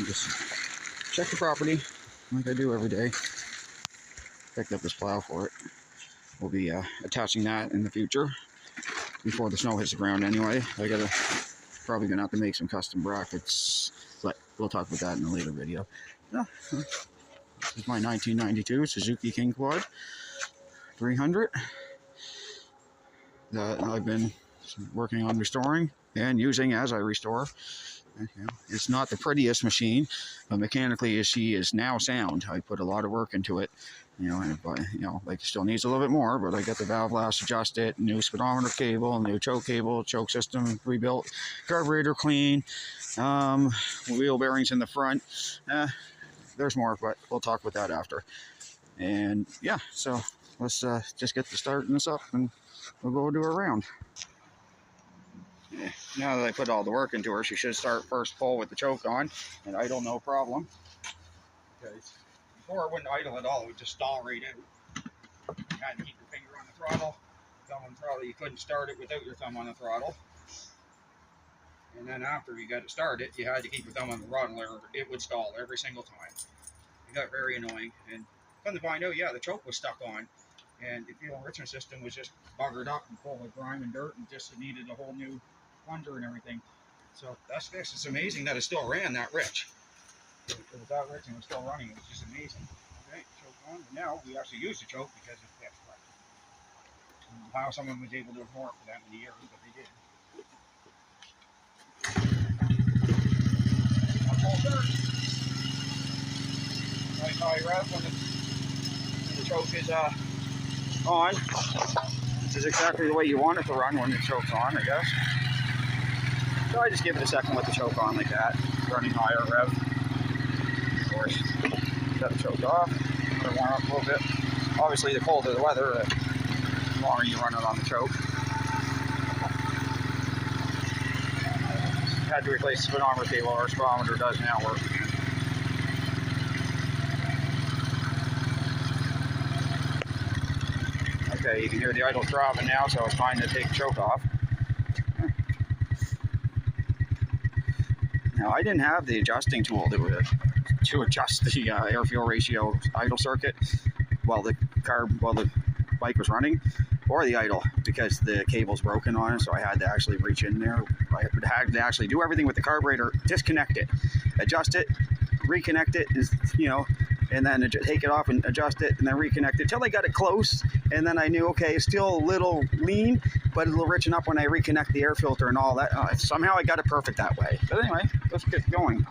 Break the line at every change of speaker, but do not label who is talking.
and just check the property like I do every day. Picked up this plow for it. We'll be attaching that in the future before the snow hits the ground anyway. Probably gonna have to make some custom brackets, but we'll talk about that in a later video. This is my 1992 Suzuki King Quad 300 that I've been working on restoring and using as I restore. It's not the prettiest machine, but mechanically she is now sound. I put a lot of work into it, like it still needs a little bit more, but I got the valve last adjusted, new speedometer cable, new choke cable, choke system rebuilt, carburetor clean, wheel bearings in the front. There's more, but we'll talk about that after. And yeah, so let's just get to starting this up and we'll go do a round. Now that I put all the work into her, she should start first pull with the choke on and idle no problem. Okay. Before it wouldn't idle at all, it would just stall right out. You had to keep your finger on the throttle, thumb on the throttle. You couldn't start it without your thumb on the throttle. And then after you got it started, you had to keep your thumb on the throttle or it would stall every single time. It got very annoying. And come to find out, yeah, the choke was stuck on. And the fuel enrichment system was just buggered up and full of grime and dirt and just needed a whole new plunger and everything. So that's fixed. It's amazing that it still ran that rich. It was that rich and it was still running. It was just amazing. Okay, choke on. And now we actually use the choke because it's fixed right. How someone was able to ignore it for that many years, but they did. Nice high rev when the choke is on. This is exactly the way you want it to run when the choke's on, I guess. So I just give it a second with the choke on like that, running higher rev. Of course, shut the choke off, let it warm up a little bit. Obviously, the colder the weather, the longer you run it on the choke. Had to replace the speedometer cable. Our speedometer does now work again. Okay, you can hear the idle throbbing now, so it's time to take the choke off. Now, I didn't have the adjusting tool to adjust the air-fuel ratio idle circuit while the bike was running, or the idle, because the cable's broken on it, so I had to actually reach in there. I had to actually do everything with the carburetor, disconnect it, adjust it, reconnect it, and then take it off and adjust it, and then reconnect it till I got it close, and then I knew, okay, it's still a little lean, but it'll richen up when I reconnect the air filter and all that. Somehow I got it perfect that way. But anyway, let's get going.